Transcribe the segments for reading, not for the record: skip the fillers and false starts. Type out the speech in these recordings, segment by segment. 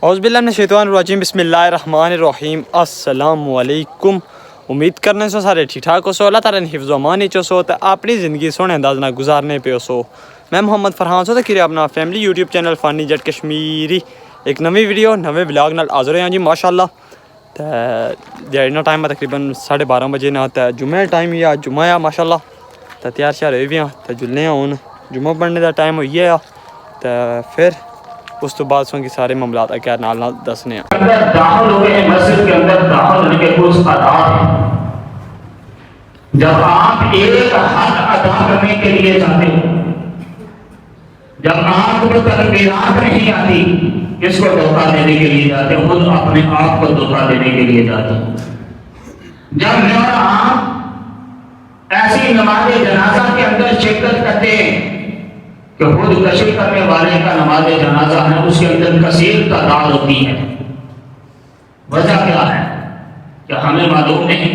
اعوذ باللہ من الشیطان الرجیم بسم اللہ الرحمن الرحیم السلام علیکم. امید کرنے سو سارے ٹھیک ٹھاک ہو سو اللہ تعالیٰ نے حفظ و امان چو سو تو اپنی زندگی سونے انداز نہ گزارنے پہ سو. میں محمد فرحان سو تو کرے اپنا فیملی یوٹیوب چینل فانی جٹ کشمیری ایک نوی ویڈیو نوے ولاگ نال حاضر ہیں جی ماشاء اللہ. تو دیہڑی ٹائم ہے تقریباً 12:30 بجے نہ تو جمعہ ٹائم یا جمعہ ہے ماشاء اللہ. تو تیار شیار ہوئے بھی ہیں تو جلنے ہیں ہوں جمعہ پڑھنے کا ٹائم ہوئی ہے تو پھر اس تو بعد سوں کی سارے معاملات کیا نال دسنے ہیں. اندر داخل ہو گئے مسجد کے اندر داخل ہونے کے کچھ آداب ہیں. جب آپ ایک حق ادا کرنے کے لیے جاتے ہو، جب آپ کو تکبیرات نہیں آتی، کس کو دھوکہ دینے کے لیے جاتے ہو؟ خود اپنے آپ کو دھوکہ دینے کے لیے جاتے ہو. جب میں اور آپ ایسی نماز جنازہ کے اندر شرکت کرتے ہیں کہ خود کشی کرنے والے کا نماز جنازہ ہے، اس کے اندر کثیر تعداد ہوتی ہے. وجہ کیا ہے کہ ہمیں معلوم نہیں.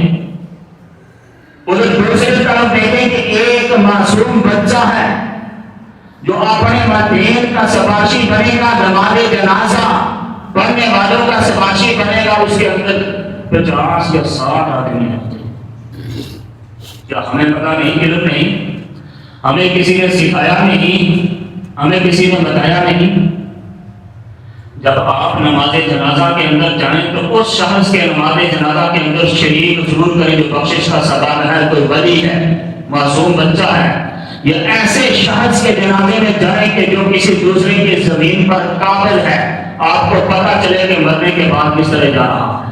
ادھر دوسری طرف دیکھیں کہ ایک معصوم بچہ ہے جو اپنے والدین کا سفارشی بنے گا، نماز جنازہ پڑھنے والوں کا سفارشی بنے گا. اس کے اندر 50 یا 60 آدمی ہوتے ہیں. کیا ہمیں پتا نہیں؟ علم نہیں، ہمیں کسی نے سکھایا نہیں، ہمیں کسی نے بتایا نہیں. جب آپ نماز جنازہ کے اندر جائیں تو اس شخص کے نماز جنازہ کے اندر شریک ضرور کریں جو بخشش کا سبب ہے، کوئی ولی ہے، معصوم بچہ ہے، یا ایسے شخص کے جنازے میں جائیں کہ جو کسی دوسرے کی زمین پر قابل ہے. آپ کو پتہ چلے کہ مرنے کے بعد کس طرح جا رہا ہے،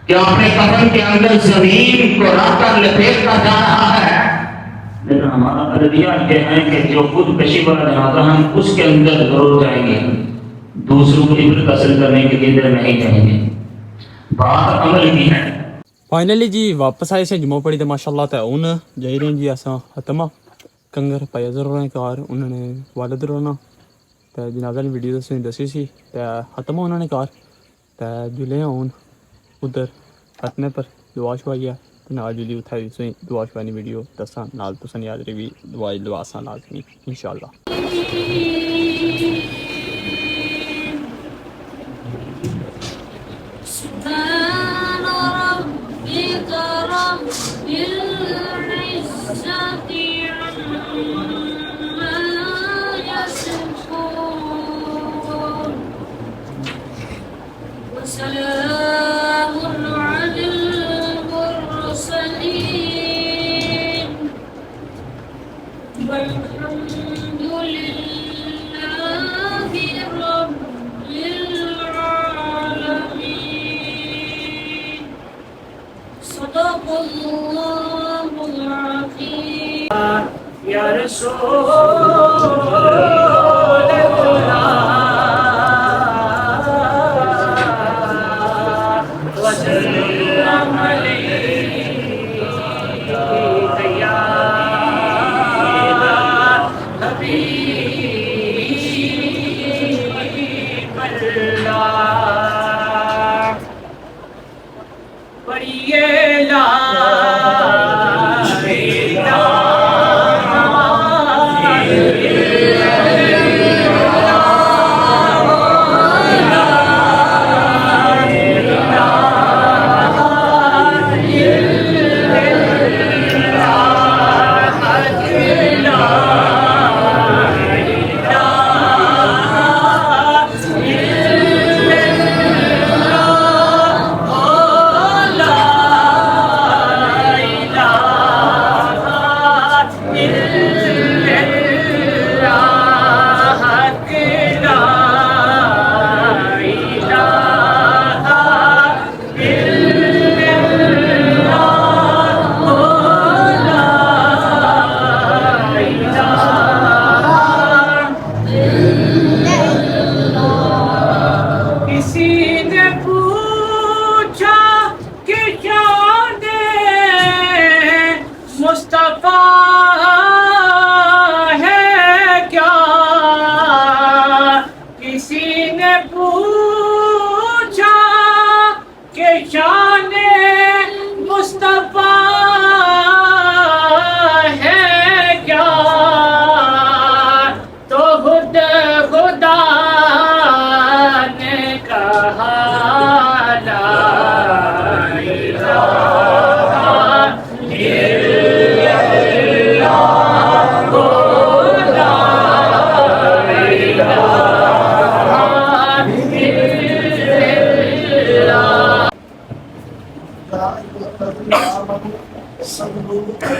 کہ اپنے کفن کے اندر زمین کو رکھ کر لپیٹ کر جا رہا ہے. لیکن ہمارا عقیدہ یہ ہے کہ جو خود کشی والا جنازہ ہم اس کے اندر ضرور جائیں گے، دوسروں کو عبرت حاصل کرنے کے لیے نہیں جائیں گے. بات عمل کی ہے. فائنلی جی واپس آئے سے جمعہ پڑھی تو ماشاء اللہ تو ہوں جائی رہے جی اساں ختم کنگر پایا ضرور ہیں کار انہوں نے والد رونا تو جنازہ نے ویڈیو دسی سی تو ختم انہوں نے کار تو جلے ہوں ادھر ختنے پر دعا شوائی ہے تو نال جلی اتھائی سوئی دعا شوانی ویڈیو دساں نال تساں یاد رہی بھی دعا لواساں لازمی انشاءاللہ. وسلام على المرسلين والحمد لله رب العالمين. صدق الله العظيم. يا رسول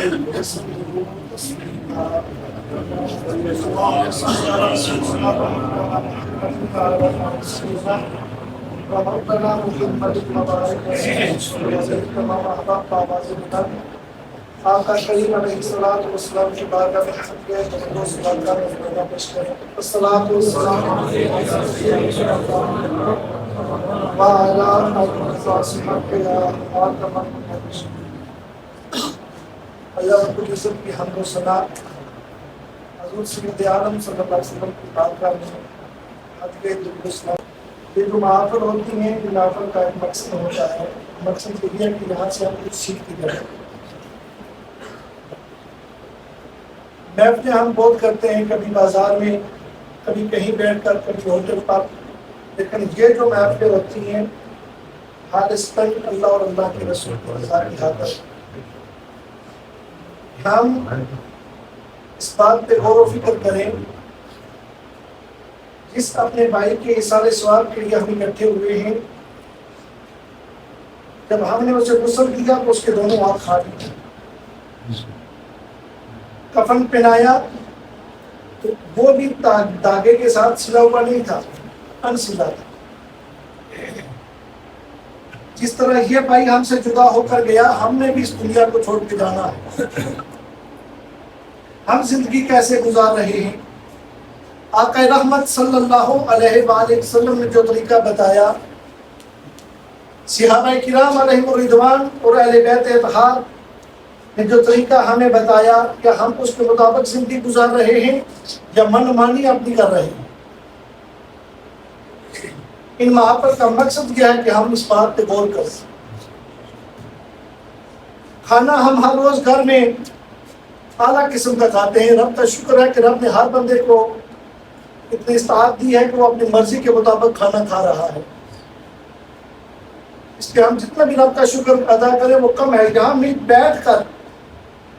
ربنا محمد مبارک آقا کریم علیہ الصلوۃ والسلام کی بارگاہ میں حمد کے تقدس بارگاہ میں خدا پیش کریں الصلوۃ والسلام علیہ وعلی آلہ وصحبہ اللہ رب العزت کی حمد و ثنا حضور سید عالم صلی اللہ علیہ وسلم کی بارگاہ میں حمد کے تقدس یہ جو محافل ہوتی ہیں یہ محافل کا ایک مقصد ہوتا ہے مقصد یہ ہے کہ یہاں سے ہم کچھ سیکھتے جائیں محفلیں ہم بہت کرتے ہیں کبھی بازار میں کبھی کہیں بیٹھ کر کبھی ہوٹل پر لیکن یہ جو محفلیں ہوتی ہیں خالصتاً اللہ اور اللہ کے رسول کی رضا کی خاطر ہم اس بات پہ غور و فکر کریں جس اپنے بھائی کے اثار ثواب کے لیے ہم اکٹھے ہوئے ہیں جب ہم نے اسے غسل دیا تو اس کے دونوں ہاتھ خالی تھے کفن پہنایا تو وہ بھی داغے کے ساتھ سلا ہوا نہیں تھا انسلا تھا جس طرح یہ بھائی ہم سے جدا ہو کر گیا ہم نے بھی اس دنیا کو چھوڑ کے جانا ہے ہم زندگی کیسے گزار رہے ہیں آقا رحمت صلی اللہ علیہ وآلہ وسلم نے جو طریقہ بتایا صحابہ کرام علیہم الرضوان اور اہل بیت اطہار نے جو طریقہ ہمیں بتایا کہ ہم اس کے مطابق زندگی گزار رہے ہیں یا من مانی اپنی کر رہے ہیں ان محافل کا مقصد یہ ہے کہ ہم اس بات پہ غور کریں کھانا ہم ہر روز گھر میں اعلیٰ قسم کا کھاتے ہیں رب کا شکر ہے کہ رب نے ہر بندے کو اتنی استعداد دی ہے کہ وہ اپنی مرضی کے مطابق کھانا کھا رہا ہے اس کے ہم جتنا بھی رب کا شکر ادا کریں وہ کم ہے یہاں بیٹھ کر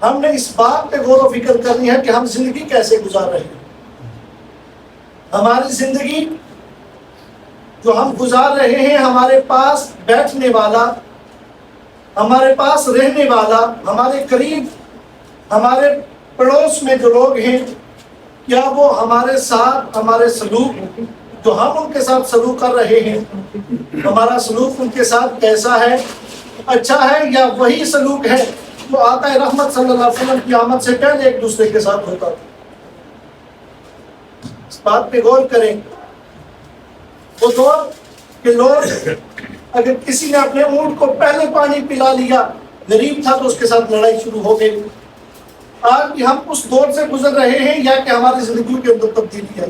ہم نے اس بات پہ غور و فکر کرنی ہے کہ ہم زندگی کیسے گزار رہے ہیں ہماری زندگی جو ہم گزار رہے ہیں ہمارے پاس بیٹھنے والا ہمارے پاس رہنے والا ہمارے قریب ہمارے پڑوس میں جو لوگ ہیں کیا وہ ہمارے ساتھ ہمارے سلوک جو ہم ان کے ساتھ سلوک کر رہے ہیں ہمارا سلوک ان کے ساتھ کیسا ہے اچھا ہے یا وہی سلوک ہے جو آقا رحمت صلی اللہ علیہ وسلم کی آمد سے پہلے ایک دوسرے کے ساتھ ہوتا تھا اس بات پہ غور کریں وہ دور کہ لوگ اگر کسی نے اپنے اونٹ کو پہلے پانی پلا لیا غریب تھا تو اس کے ساتھ لڑائی شروع ہو گئی آج بھی ہم اس دور سے گزر رہے ہیں یا کہ ہماری زندگی کے اندر تبدیلی ہے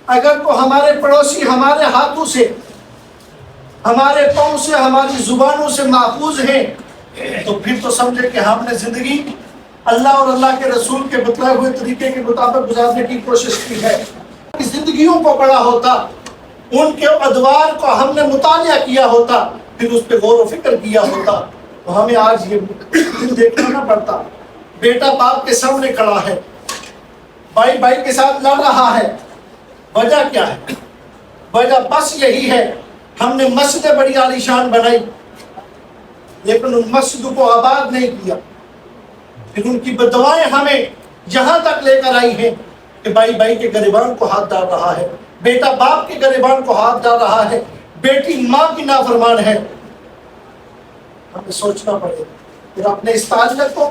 اگر تو ہمارے پڑوسی ہمارے ہاتھوں سے ہمارے پاؤں سے ہماری زبانوں سے محفوظ ہیں تو پھر تو سمجھے کہ ہم نے زندگی اللہ اور اللہ کے رسول کے بتلائے ہوئے طریقے کے مطابق گزارنے کی کوشش کی ہے زندگیوں کو پڑھا ہوتا ان کے ادوار کو ہم نے مطالعہ کیا ہوتا پھر اس پہ غور و فکر کیا ہوتا تو ہمیں آج یہ دیکھنا نہ پڑتا بیٹا باپ کے سامنے کھڑا ہے بھائی بھائی کے ساتھ لڑ رہا ہے وجہ کیا ہے وجہ بس یہی ہے ہم نے مسجدیں بڑی عالیشان بنائی لیکن ان مسجدوں کو آباد نہیں کیا پھر ان کی بددعائیں ہمیں یہاں تک لے کر آئی ہیں کہ بھائی بھائی کے گریبان کو ہاتھ ڈال رہا ہے بیٹا باپ کے گریبان کو ہاتھ ڈال رہا ہے بیٹی ماں کی نافرمان ہے ہمیں سوچنا پڑے پھر اپنے اس تعلق کو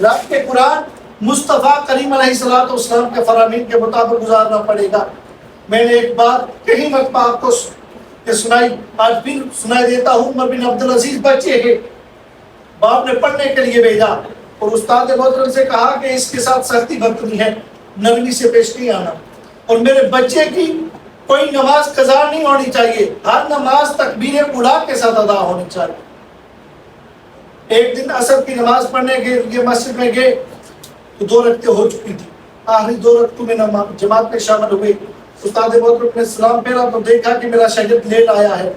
رب کے قرآن مصطفیٰ کریم علیہ الصلوۃ والسلام کے فرامین کے مطابق گزارنا پڑے گا میں نے ایک بات کہیں مرتبہ آپ کو سنائی آج بھی سنائی دیتا ہوں عمر بن عبدالعزیز بچے ہیں باپ نے پڑھنے کے لیے بھیجا اور استاد محترم سے کہا کہ اس کے ساتھ سختی برتنی ہے نرمی سے پیش نہیں آنا اور میرے بچے کی کوئی نماز قضا نہیں ہونی چاہیے ہر نماز تکبیر اولیٰ کے ساتھ ادا ہونی چاہیے ایک دن عصر کی نماز پڑھنے کے لیے مسجد میں گئے تو 2 رکعتیں ہو چکی تھی آخری 2 رکعتوں میں جماعت میں شامل ہوئے استاد محترم نے سلام پھیرا تو دیکھا کہ میرا شاگرد لیٹ آیا ہے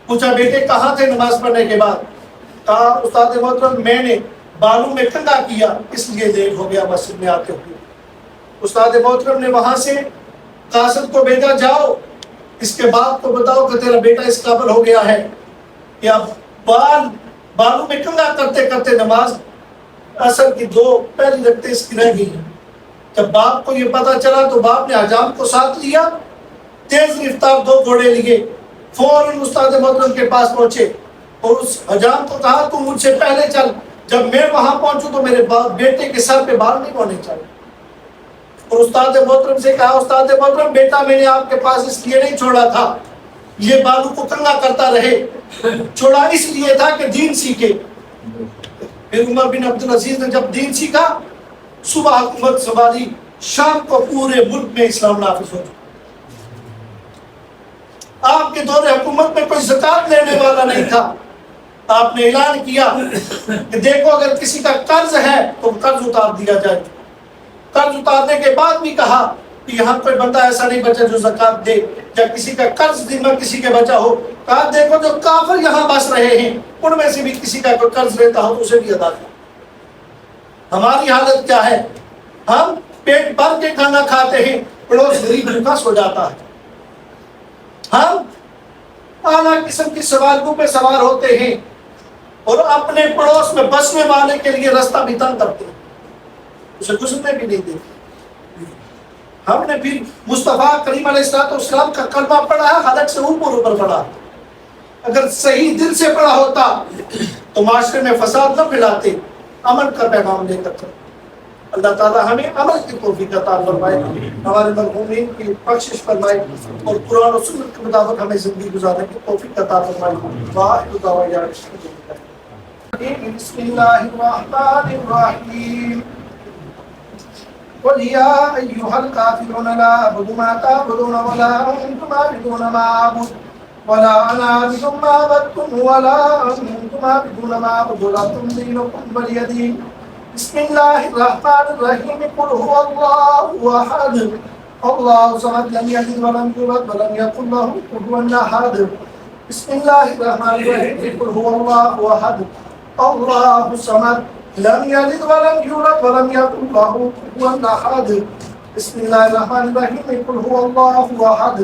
پوچھا بیٹے کہاں تھے نماز پڑھنے کے بعد کہا استاد محترم میں نے بالوں میں کنگا کیا اس لیے لیٹ ہو گیا مسجد میں آتے ہوئے استاد محترم نے وہاں سے قاصد کو بھیجا جاؤ اس کے بعد تو بتاؤ کہ تیرا بیٹا اس قابل ہو گیا ہے کہ اب بالوں میں کنگا کرتے کرتے نماز اصل کی 2 پہلی رکھتے اس کی رہ گئی ہیں. جب باپ کو یہ پتا چلا تو باپ نے حجام کو ساتھ لیا, تیز رفتار 2 گھوڑے لیے, فوراً استاد محترم کے پاس پہنچے اور اس حجام کو کہا تو مجھ سے پہلے چل, جب میں وہاں پہنچوں تو میرے بیٹے کے سر پہ بال نہیں ہونے چاہیے. اور استاد محترم سے کہا, استاد محترم بیٹا میں نے آپ کے پاس اس لیے نہیں چھوڑا تھا یہ بالوں کو کنگا کرتا رہے, چھوڑا اس لیے تھا کہ دین سیکھے. پھر عمر بن عبدالعزیز نے جب دین سیکھا, صبح حکومت سنبھالی, شام کو پورے ملک میں اسلام نافذ ہو. آپ کے دور حکومت میں کوئی زکات لینے والا نہیں تھا. آپ نے اعلان کیا کہ دیکھو اگر کسی کا قرض ہے تو قرض اتار دیا جائے. قرض اتارنے کے بعد بھی کہا کہ یہاں کوئی بندہ ایسا نہیں بچا جو زکات دے, یا کسی کا قرض ذمہ کسی کے بچا ہو. کہا دیکھو جو کافر یہاں بس رہے ہیں ان میں سے بھی کسی کا کوئی قرض لیتا ہو تو اسے بھی ادا کرو. ہماری حالت کیا ہے؟ ہم پیٹ بھر کے کھانا کھاتے ہیں, پڑوس غریب بھوکا سو جاتا ہے. ہم اعلیٰ قسم کی سواریوں پہ سوار ہوتے ہیں اور اپنے پڑوس میں بسنے والے کے لیے راستہ بھی تنگ کرتے ہیں, اسے گزرنے بھی نہیں دیتے. ہم نے پھر مصطفیٰ کریم علیہ السلام کا کلمہ پڑھا ہے, حلق سے اوپر پڑھا. اگر صحیح دل سے پڑھا ہوتا تو معاشرے میں فساد نہ پھیلاتے, امن کا پیغام لے کر چلتے. اللہ تعالیٰ ہمیں عمل کی توفیق عطا فرمائے, ہمارے مرحومین کی بخشش فرمائے اور قرآن و سنت کے مطابق ہمیں زندگی گزارنے کی توفیق عطا فرمائے. وآخر دعوانا بسم اللہ الرحمن الرحیم. قل یا ایہا الکافرون لا اعبد ما تعبدون ولا انتم عابدون ما اعبد ولا انا عابد ما عبدتم ولا انتم عابدون ما اعبد لكم دينكم ولي دين. بسم اللہ الرحمن الرحیم. قل هو اللہ احد اللہ الصمد لم یلد ولم یولد ولم یکن له کفوا احد. بسم اللہ الرحمن الرحیم. قل هو اللہ احد اللہ الصمد لم یلد ولم یولد ولم یکن له کفوا احد. بسم اللہ الرحمن الرحیم. قل هو اللہ احد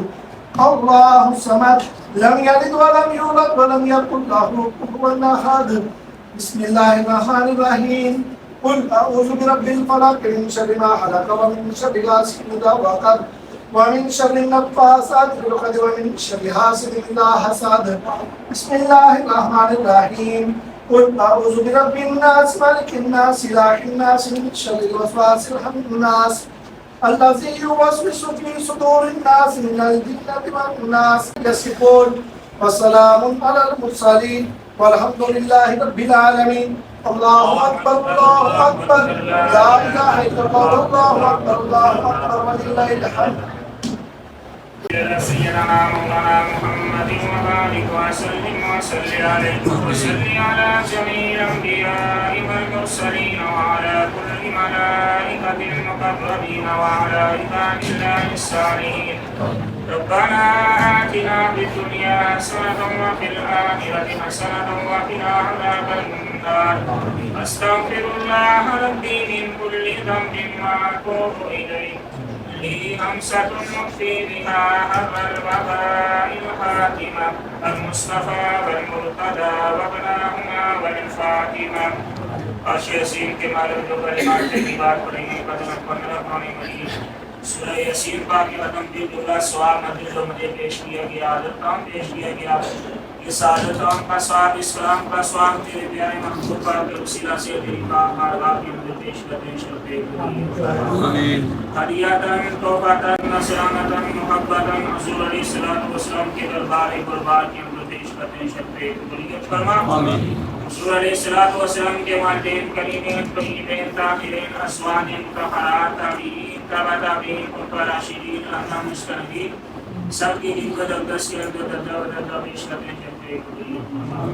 اللہ الصمد لم یلد ولم یولد ولم یکن له کفوا احد. بسم اللہ الرحمن الرحیم. قل اعوذ برب الفلق من شر ما خلق ومن شر غاسق اذا وقب ومن شر النفاثات في العقد ومن شر حاسد اذا حسد. بسم اللہ الرحمن الرحیم. قل اعوذ برب الناس ملك الناس اله الناس من شر الوسواس الخناس الذي يوسوس في صدور الناس من الجنة والناس. يصفون وسلام على المرسلين والحمد لله رب العالمين. اللہ اکبر اللہ اکبر لا الہ الا اللہ اللہ اکبر اللہ اکبر وللہ الحمد. سيدنا مولانا محمد وبارك وسلم وصل عليه وصل على جميع الانبياء والمرسلين وعلى كل الملائكة المقربين وعلى عباد الله الصالحين. ربنا آتنا في الدنيا حسنة وفي الآخرة حسنة وقنا عذاب النار. أستغفر الله ربي من كل ذنب وأتوب إليه. لي همسة نخفي بها حر الوباء الحاكمة المصطفى والمرتدى وابناهما والفاطمة. یاسین کے مالک جو کلمات کی بات پڑھیں گے قدر پندرہ پانی مری سورہ یاسین پاک کی ختم بھی اللہ سوال مدد جو مجھے پیش کیا گیا عادت کام پیش کیا گیا یہ سعادت کا سواب اسلام کا سواب تیرے پیارے محبوب پاک کے وسیلہ سے تیری پاک بارگاہ کی مدد پیش کرتے شرفے آمین. ہدیاتاً توفاتاً نصرانتاً محبتاً حضور علیہ السلام کے دربار قربان کی مدد پیش کرتے شرفے قبولیت فرما. آمین. حضور علیہ السلام کے والدین کریمین طیبین طاہرین ازواج مطہرات تابعین تبع تابعین خلفاء راشدین ائمہ مجتہدین سب کی مقدس کے اندر درجہ و درجہ پیش کرتے ہیں.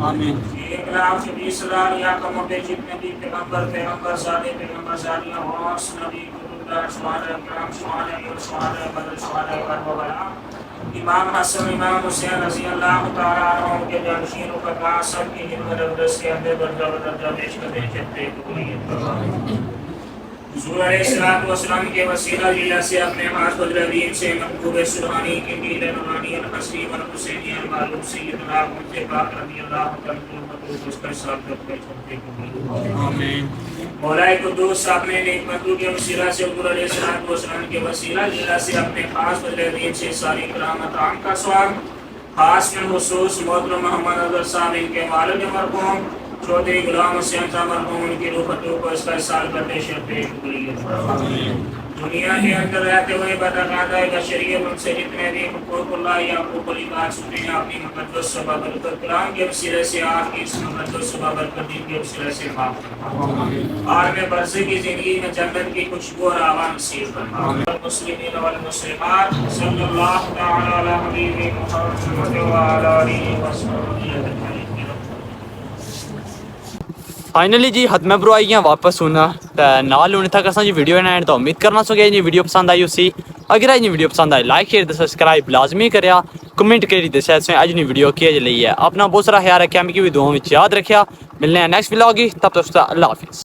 آمین. 1,20,000 یا کم و بیش جتنے بھی پیغمبر زادے پیغمبر زادیاں غوث نبی قطب شہداء کرام شہداء بدر شہداء کربلا امام حسن امام حسین رضی اللہ تعالیٰ عنہ کے جانشین و قطع سب کی خدمت اقدس کے اندر درجہ و درجہ پیش کرتے ہیں. حضور علیہ الصلوۃ والسلام کے وسیلہ اللہ سے اپنے ہاتھ بدرین سے محبوب سبحانی کے نیل نورانی الحسنی والحسینی المعلوم سیدنا مجھے پاک رضی اللہ عنہ اس کا ساتھ کرتے چھوٹے کو آمین. مولا قدوس اپنے نیک بندوں کے وسیلہ سے حضور علیہ الصلوۃ والسلام کے وسیلہ اللہ سے اپنے خاص بدرین سے ساری کرامت عام کا سوال خاص میں خصوص محترم محمد اظہر صاحب ان کے والد مرحوم چودھری غلام حسین صاحب مرحوم ان کی روحتوں کو اس کا احسان کرتے شرطے قبولیت فرمائے. دنیا کے اندر رہتے ہوئے بتقاضۂ بشریت ان سے جتنے بھی حقوق اللہ یا حقوق العباد سنتے ہیں اپنی مقدس صبح برکت کرام کے وسیلے سے آپ کی اس مقدس صبح برکت دین کے وسیلے سے معاف فرمائے. عالم برزخ کی زندگی میں جنت کی خوشبو اور آوا نصیب فرمائے. المسلمین والمسلمات صلی اللہ تعالی علی حبیب محمد وعلی آلہ وصحبہ اجمعین. فائنلی جی حتم برو آئی ہیں واپس ہونا نال ہونے تک اصل جی ویڈیو نے تو امید کرنا سو گیا جی ویڈیو پسند آئی اسی اگر اج ویڈیو پسند آئی لائک شیئر سبسکرائب لازمی کریا کمنٹ کری دسیا اس میں اج ویڈیو کیا جی ہے اپنا بہت سارا خیال رکھا میں بھی دعاؤں میں یاد رکھیا. ملنے ہیں نیکسٹ ولاگ تب تک اللہ حافظ.